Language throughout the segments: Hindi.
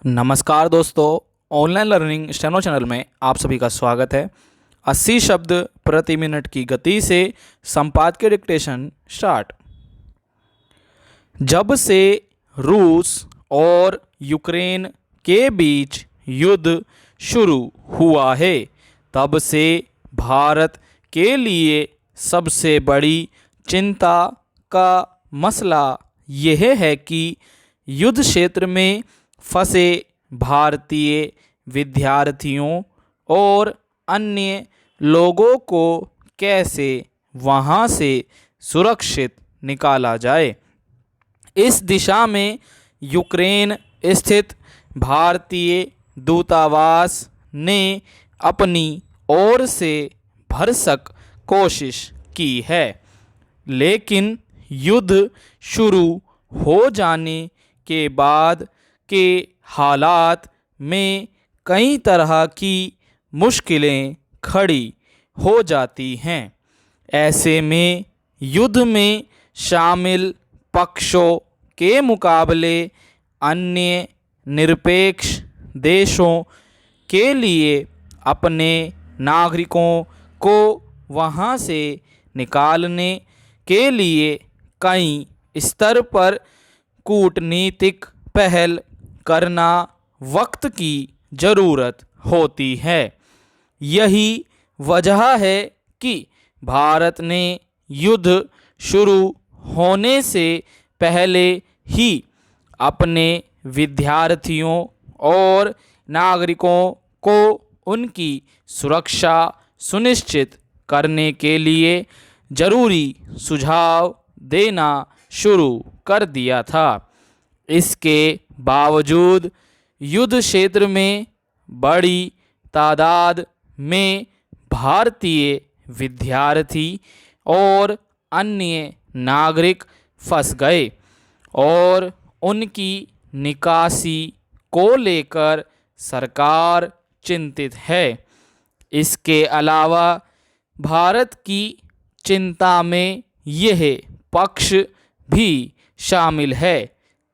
नमस्कार दोस्तों, ऑनलाइन लर्निंग स्टेनो चैनल में आप सभी का स्वागत है। 80 शब्द प्रति मिनट की गति से संपादकीय डिक्टेशन स्टार्ट। जब से रूस और यूक्रेन के बीच युद्ध शुरू हुआ है, तब से भारत के लिए सबसे बड़ी चिंता का मसला यह है कि युद्ध क्षेत्र में फंसे भारतीय विद्यार्थियों और अन्य लोगों को कैसे वहां से सुरक्षित निकाला जाए। इस दिशा में यूक्रेन स्थित भारतीय दूतावास ने अपनी ओर से भरसक कोशिश की है, लेकिन युद्ध शुरू हो जाने के बाद के हालात में कई तरह की मुश्किलें खड़ी हो जाती हैं। ऐसे में युद्ध में शामिल पक्षों के मुकाबले अन्य निरपेक्ष देशों के लिए अपने नागरिकों को वहां से निकालने के लिए कई स्तर पर कूटनीतिक पहल करना वक्त की ज़रूरत होती है। यही वजह है कि भारत ने युद्ध शुरू होने से पहले ही अपने विद्यार्थियों और नागरिकों को उनकी सुरक्षा सुनिश्चित करने के लिए जरूरी सुझाव देना शुरू कर दिया था। इसके बावजूद युद्ध क्षेत्र में बड़ी तादाद में भारतीय विद्यार्थी और अन्य नागरिक फंस गए और उनकी निकासी को लेकर सरकार चिंतित है। इसके अलावा भारत की चिंता में यह पक्ष भी शामिल है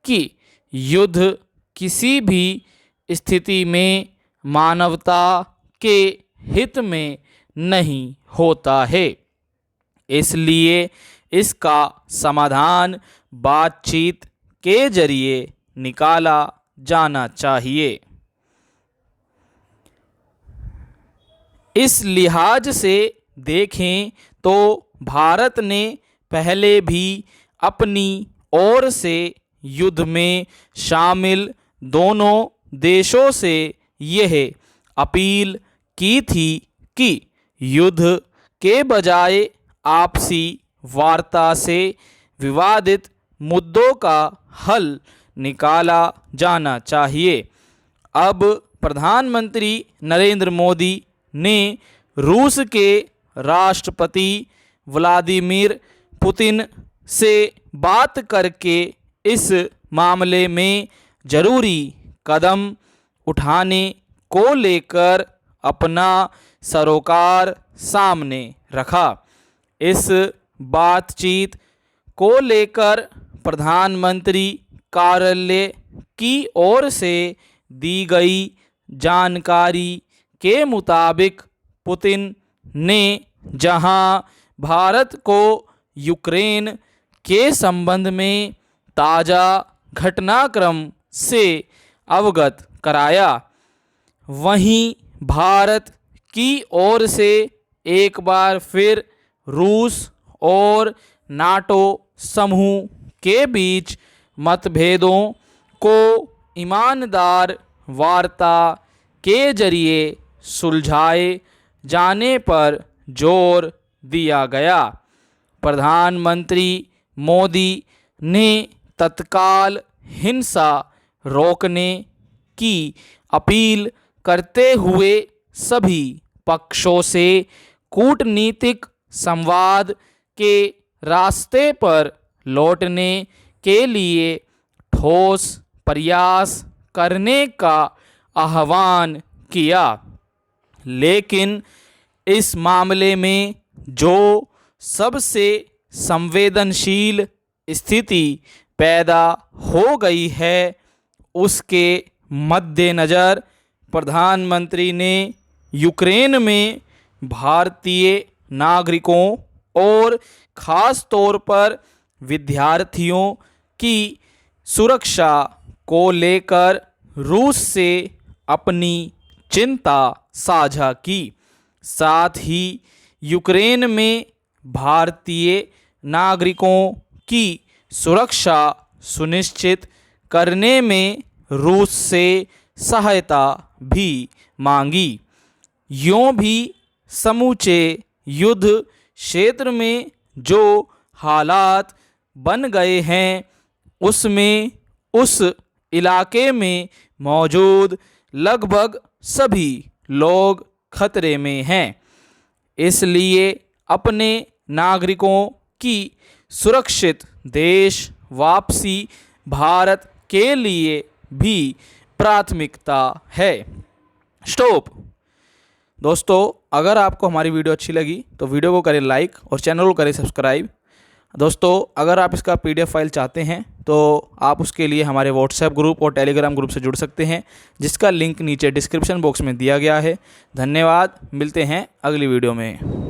कि युद्ध किसी भी स्थिति में मानवता के हित में नहीं होता है, इसलिए इसका समाधान बातचीत के जरिए निकाला जाना चाहिए। इस लिहाज से देखें तो भारत ने पहले भी अपनी ओर से युद्ध में शामिल दोनों देशों से यह अपील की थी कि युद्ध के बजाय आपसी वार्ता से विवादित मुद्दों का हल निकाला जाना चाहिए। अब प्रधानमंत्री नरेंद्र मोदी ने रूस के राष्ट्रपति व्लादिमीर पुतिन से बात करके इस मामले में जरूरी कदम उठाने को लेकर अपना सरोकार सामने रखा। इस बातचीत को लेकर प्रधानमंत्री कार्यालय की ओर से दी गई जानकारी के मुताबिक पुतिन ने जहां भारत को यूक्रेन के संबंध में ताज़ा घटनाक्रम से अवगत कराया, वहीं भारत की ओर से एक बार फिर रूस और नाटो समूह के बीच मतभेदों को ईमानदार वार्ता के जरिए सुलझाए जाने पर जोर दिया गया। प्रधानमंत्री मोदी ने तत्काल हिंसा रोकने की अपील करते हुए सभी पक्षों से कूटनीतिक संवाद के रास्ते पर लौटने के लिए ठोस प्रयास करने का आह्वान किया, लेकिन इस मामले में जो सबसे संवेदनशील स्थिति पैदा हो गई है, उसके मद्देनज़र प्रधानमंत्री ने यूक्रेन में भारतीय नागरिकों और ख़ास तौर पर विद्यार्थियों की सुरक्षा को लेकर रूस से अपनी चिंता साझा की। साथ ही यूक्रेन में भारतीय नागरिकों की सुरक्षा सुनिश्चित करने में रूस से सहायता भी मांगी। यूँ भी समूचे युद्ध क्षेत्र में जो हालात बन गए हैं उसमें उस इलाके में मौजूद लगभग सभी लोग खतरे में हैं। इसलिए अपने नागरिकों की सुरक्षित देश वापसी भारत के लिए भी प्राथमिकता है। स्टॉप। दोस्तों, अगर आपको हमारी वीडियो अच्छी लगी तो वीडियो को करें लाइक और चैनल को करें सब्सक्राइब। दोस्तों, अगर आप इसका PDF फाइल चाहते हैं तो आप उसके लिए हमारे व्हाट्सएप ग्रुप और टेलीग्राम ग्रुप से जुड़ सकते हैं, जिसका लिंक नीचे डिस्क्रिप्शन बॉक्स में दिया गया है। धन्यवाद। मिलते हैं अगली वीडियो में।